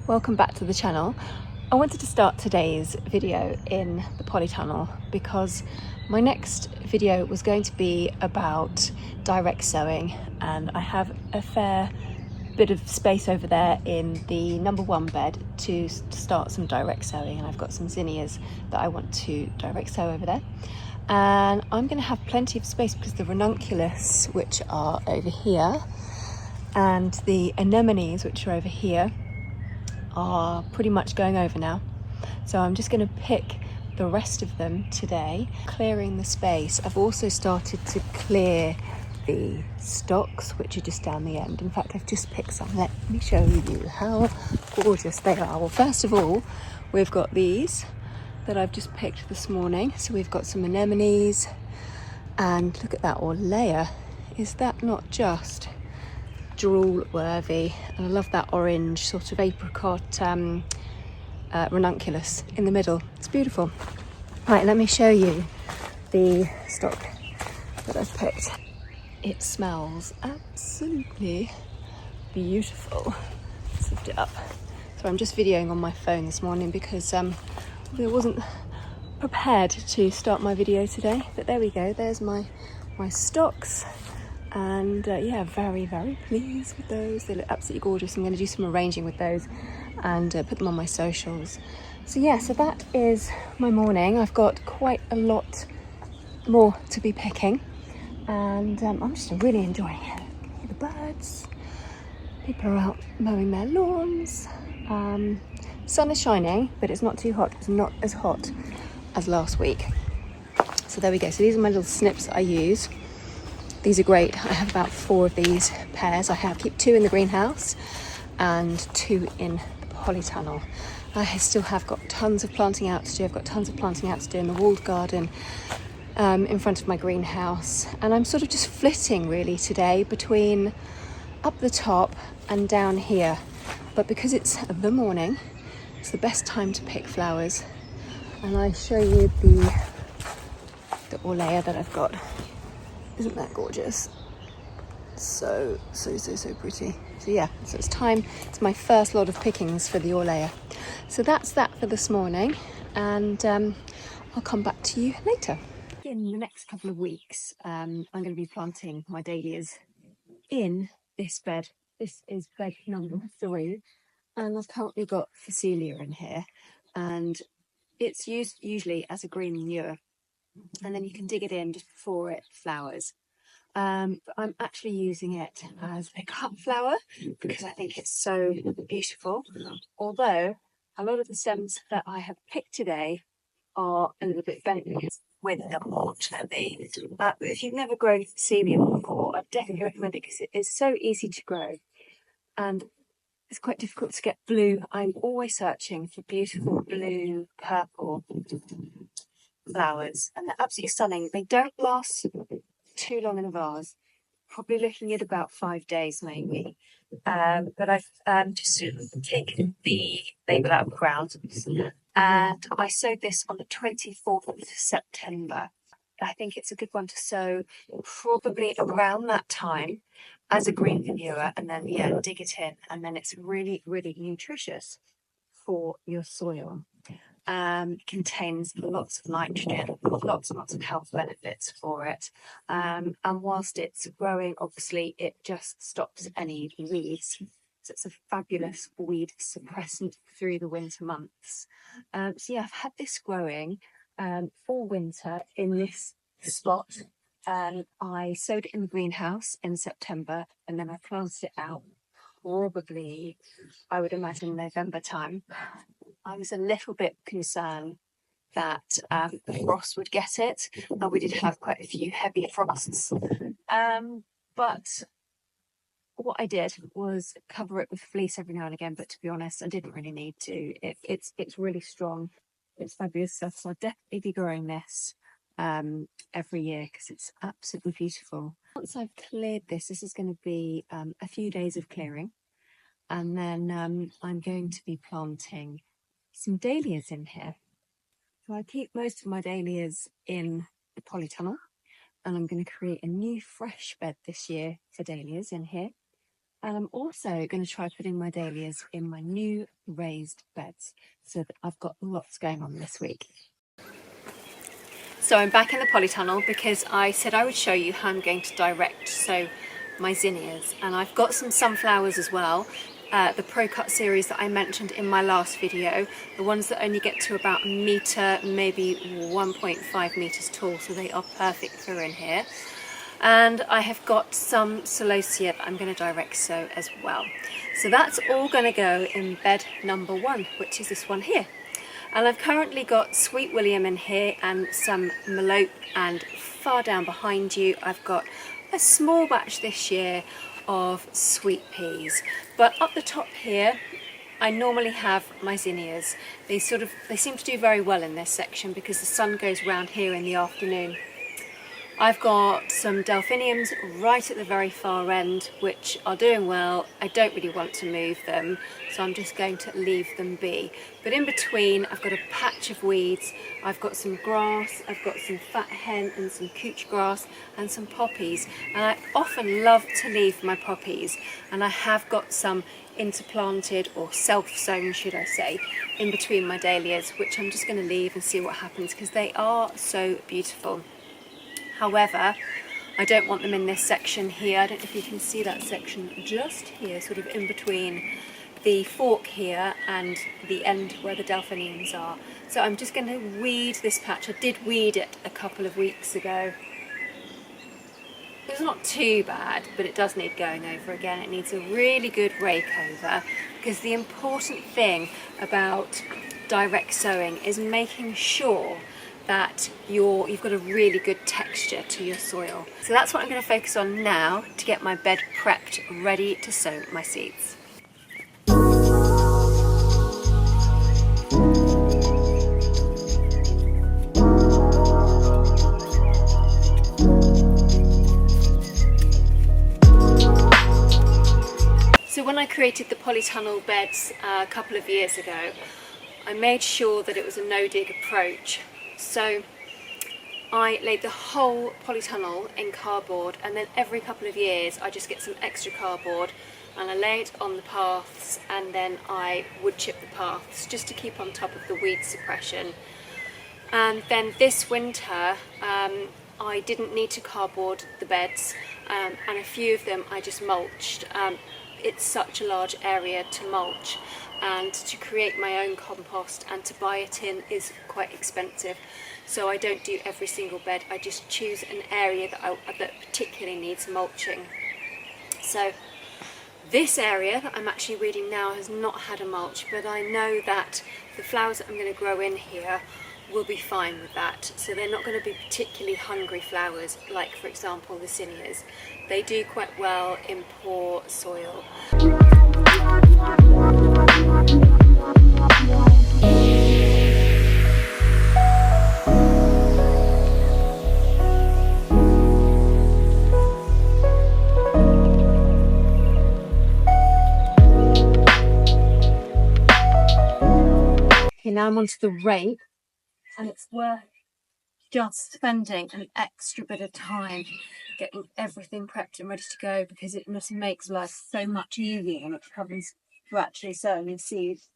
Welcome back to the channel. I wanted to start today's video in the polytunnel because my next video was going to be about direct sowing, and I have a fair bit of space over there in the #1 bed to start some direct sowing, and I've got some zinnias that I want to direct sow over there. And I'm going to have plenty of space because the ranunculus, which are over here, and the anemones, which are over here, are pretty much going over now. So I'm just going to pick the rest of them today, clearing the space. I've also started to clear the stalks, which are just down the end. In fact, I've just picked some. Let me show you how gorgeous they are. Well, first of all, we've got these that I've just picked this morning. So we've got some anemones, and look at that Orlea. Is that not just drool worthy? And I love that orange sort of apricot ranunculus in the middle. It's beautiful. Right, let me show you the stock that I've picked. It smells absolutely beautiful. Let's lift it up. So I'm just videoing on my phone this morning because I wasn't prepared to start my video today, but there we go. There's my stocks. And yeah, very pleased with those. They look absolutely gorgeous. I'm going to do some arranging with those and put them on my socials. So yeah, so that is my morning. I've got quite a lot more to be picking, and I'm just really enjoying it. The birds, people are out mowing their lawns. Sun is shining, but it's not too hot. It's not as hot as last week. So there we go. So these are my little snips that I use. These are great. I have about 4 of these pairs. Keep 2 in the greenhouse and 2 in the polytunnel. I still have got tons of planting out to do. I've got tons of planting out to do in the walled garden in front of my greenhouse. And I'm sort of just flitting really today between up the top and down here. But because it's the morning, it's the best time to pick flowers. And I show you the Orlea that I've got. Isn't that gorgeous? So pretty. So yeah, so it's time. It's my first lot of pickings for the Orlea. So that's that for this morning, and I'll come back to you later. In the next couple of weeks, I'm going to be planting my dahlias in this bed. This is bed #3, and I've currently got Phacelia in here, and it's used usually as a green manure, and then you can dig it in just before it flowers. But I'm actually using it as a cut flower because I think it's so beautiful. Although a lot of the stems that I have picked today are a little bit bent with them, unfortunately. But if you've never grown Phacelia before, I definitely recommend it because it is so easy to grow, and it's quite difficult to get blue. I'm always searching for beautiful blue, purple flowers, and they're absolutely stunning. They don't last too long in a vase, probably looking at about 5 days maybe. But I've just taken the label out of the ground, and I sowed this on the 24th of September. I think it's a good one to sow probably around that time as a green manure, and then dig it in, and then it's really nutritious for your soil. Contains lots of nitrogen, lots and lots of health benefits for it. And whilst it's growing, obviously, it just stops any weeds. So it's a fabulous weed suppressant through the winter months. So yeah, I've had this growing for winter in this spot. I sowed it in the greenhouse in September, and then I planted it out probably, I would imagine, November time. I was a little bit concerned that frost would get it, and we did have quite a few heavy frosts. But what I did was cover it with fleece every now and again, but to be honest, I didn't really need to. It's really strong. It's fabulous stuff, so I'll definitely be growing this every year because it's absolutely beautiful. Once I've cleared this is going to be a few days of clearing, and then I'm going to be planting some dahlias in here. So I keep most of my dahlias in the polytunnel, and I'm going to create a new fresh bed this year for dahlias in here. And I'm also going to try putting my dahlias in my new raised beds so that I've got lots going on this week. So I'm back in the polytunnel because I said I would show you how I'm going to direct sow my zinnias, and I've got some sunflowers as well. The Pro Cut series that I mentioned in my last video, the ones that only get to about a metre, maybe 1.5 metres tall, so they are perfect for in here. And I have got some celosia that I'm going to direct sow as well. So that's all going to go in bed number 1, which is this one here. And I've currently got Sweet William in here and some Melope, and far down behind you I've got a small batch this year of sweet peas. But up the top here I normally have my zinnias. They seem to do very well in this section because the sun goes round here in the afternoon. I've got some delphiniums right at the very far end, which are doing well. I don't really want to move them, so I'm just going to leave them be. But in between, I've got a patch of weeds. I've got some grass, I've got some fat hen and some couch grass and some poppies. And I often love to leave my poppies, and I have got some interplanted, or self-sown should I say, in between my dahlias, which I'm just going to leave and see what happens because they are so beautiful. However, I don't want them in this section here. I don't know if you can see that section just here, sort of in between the fork here and the end where the delphiniums are. So I'm just going to weed this patch. I did weed it a couple of weeks ago. It's not too bad, but it does need going over again. It needs a really good rake over, because the important thing about direct sowing is making sure that you've got a really good texture to your soil. So that's what I'm going to focus on now to get my bed prepped, ready to sow my seeds. So when I created the polytunnel beds a couple of years ago, I made sure that it was a no-dig approach. So I laid the whole polytunnel in cardboard, and then every couple of years I just get some extra cardboard and I lay it on the paths, and then I wood chip the paths just to keep on top of the weed suppression. And then this winter I didn't need to cardboard the beds, and a few of them I just mulched. It's such a large area to mulch, and to create my own compost and to buy it in is quite expensive. So I don't do every single bed, I just choose an area that particularly needs mulching. So this area that I'm actually weeding now has not had a mulch, but I know that the flowers that I'm going to grow in here will be fine with that. So they're not going to be particularly hungry flowers, like for example the zinnias. They do quite well in poor soil. Okay, now I'm onto the rake, and it's worth just spending an extra bit of time getting everything prepped and ready to go, because it just makes life so much easier when it comes to actually sowing in seeds.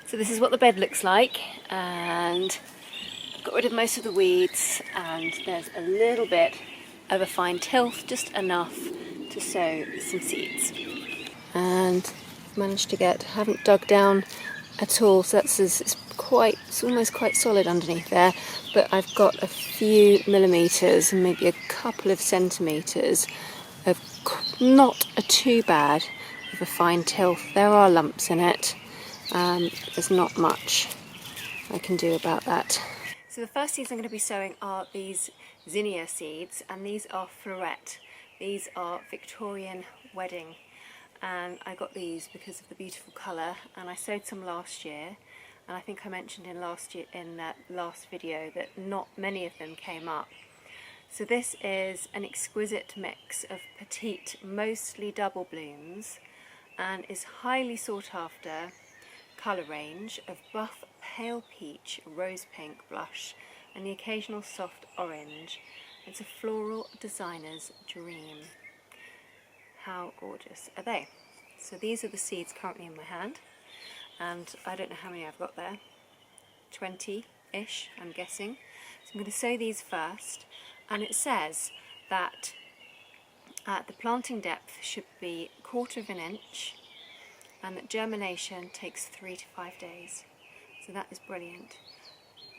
So this is what the bed looks like, and I've got rid of most of the weeds, and there's a little bit of a fine tilth, just enough to sow some seeds. And managed to haven't dug down at all, so it's almost quite solid underneath there, but I've got a few millimetres and maybe a couple of centimetres of not too bad of a fine tilth. There are lumps in it. There's not much I can do about that. So the first seeds I'm going to be sowing are these zinnia seeds, and these are Floret. These are Victorian Wedding, and I got these because of the beautiful colour, and I sowed some last year, and I think I mentioned in that last video that not many of them came up. So this is an exquisite mix of petite, mostly double blooms, and is highly sought after colour range of buff, pale peach, rose pink blush and the occasional soft orange. It's a floral designer's dream. How gorgeous are they? So these are the seeds currently in my hand, and I don't know how many I've got there, 20-ish I'm guessing. So I'm going to sow these first, and it says that the planting depth should be 1/4 of an inch and that germination takes 3 to 5 days. So that is brilliant.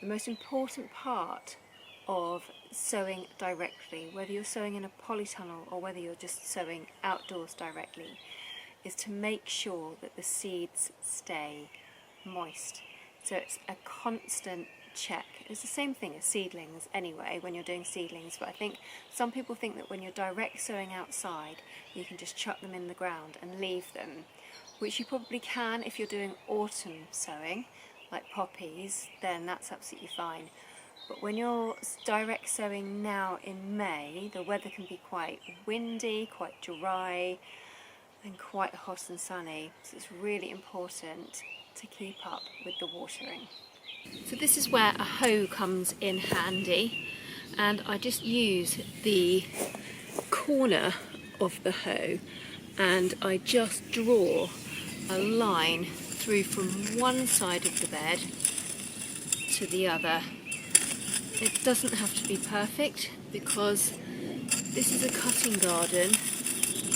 The most important part of sowing directly, whether you're sowing in a polytunnel or whether you're just sowing outdoors directly, is to make sure that the seeds stay moist. So it's a constant check. It's the same thing as seedlings anyway when you're doing seedlings, but I think some people think that when you're direct sowing outside you can just chuck them in the ground and leave them, which you probably can if you're doing autumn sowing like poppies, then that's absolutely fine. But when you're direct sowing now in May, the weather can be quite windy, quite dry and quite hot and sunny, so it's really important to keep up with the watering. So this is where a hoe comes in handy, and I just use the corner of the hoe and I just draw a line through from one side of the bed to the other. It doesn't have to be perfect because this is a cutting garden,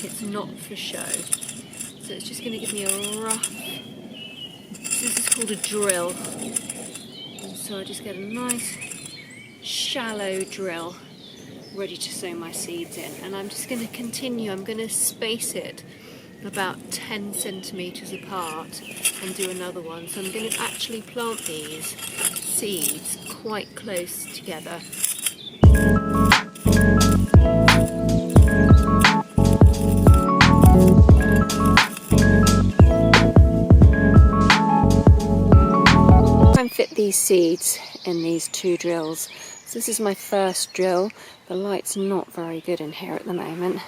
it's not for show. So it's just going to give me a rough, this is called a drill. And so I just get a nice shallow drill ready to sow my seeds in. And I'm just going to continue, I'm going to space it about 10 centimetres apart and do another one. So I'm going to actually plant these seeds quite close together. Fit these seeds in these 2 drills. So this is my first drill. The light's not very good in here at the moment,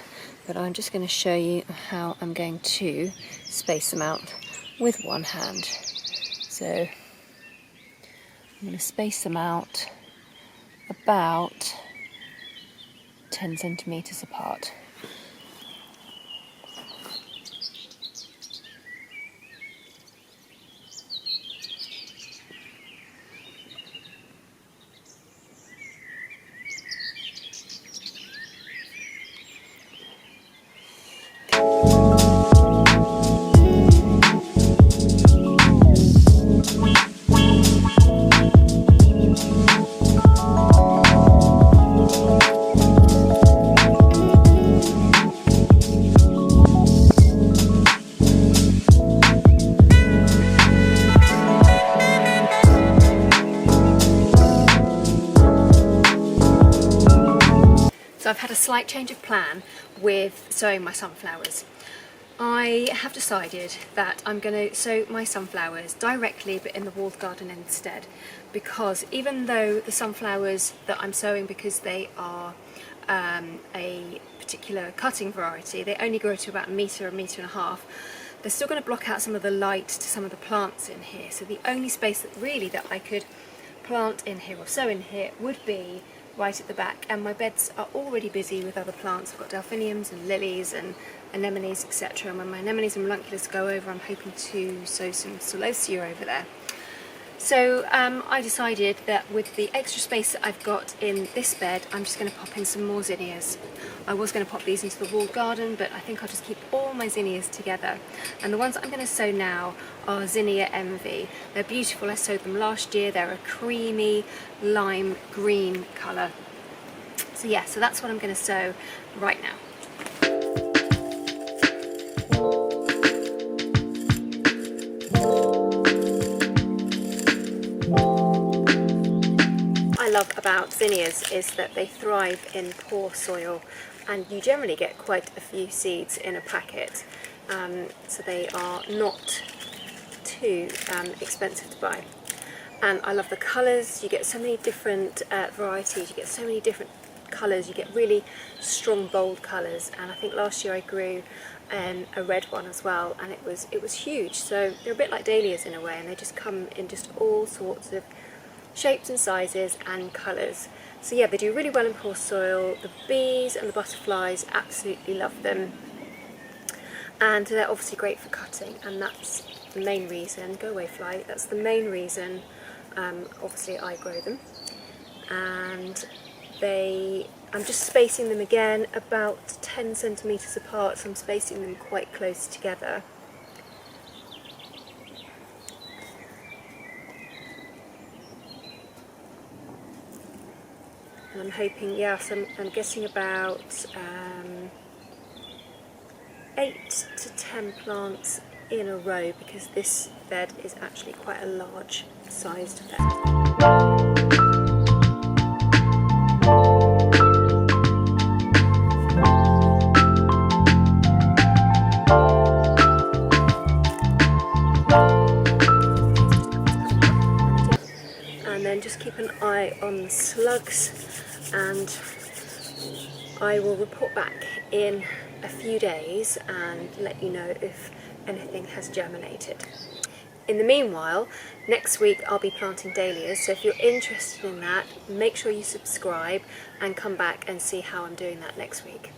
but I'm just going to show you how I'm going to space them out with one hand. So I'm going to space them out about 10 centimetres apart. So I've had a slight change of plan with sowing my sunflowers. I have decided that I'm going to sow my sunflowers directly but in the walled garden instead, because even though the sunflowers that I'm sowing, because they are a particular cutting variety, they only grow to about a metre and a half, they're still going to block out some of the light to some of the plants in here. So the only space that I could plant in here or sow in here would be right at the back, and my beds are already busy with other plants. I've got delphiniums and lilies and anemones, etc. And when my anemones and ranunculus go over, I'm hoping to sow some celosia over there. So I decided that with the extra space that I've got in this bed, I'm just going to pop in some more zinnias. I was going to pop these into the walled garden, but I think I'll just keep all my zinnias together. And the ones that I'm going to sow now are Zinnia Envy. They're beautiful. I sowed them last year. They're a creamy lime green colour. So yeah, so that's what I'm going to sow right now. What I love about zinnias is that they thrive in poor soil, and you generally get quite a few seeds in a packet, so they are not too expensive to buy. And I love the colours. You get so many different varieties, you get so many different colours, you get really strong, bold colours. And I think last year I grew a red one as well, and it was huge. So they're a bit like dahlias in a way, and they just come in just all sorts of shapes and sizes and colours. So yeah, they do really well in poor soil. The bees and the butterflies absolutely love them, and they're obviously great for cutting, and that's the main reason. Go away, fly. That's the main reason obviously I grow them. And I'm just spacing them again about 10 centimetres apart, so I'm spacing them quite close together. And I'm hoping, yeah, so I'm guessing about 8 to 10 plants in a row, because this bed is actually quite a large sized bed. And then just keep an eye on the slugs, and I will report back in a few days and let you know if anything has germinated. In the meanwhile, next week I'll be planting dahlias, so if you're interested in that, make sure you subscribe and come back and see how I'm doing that next week.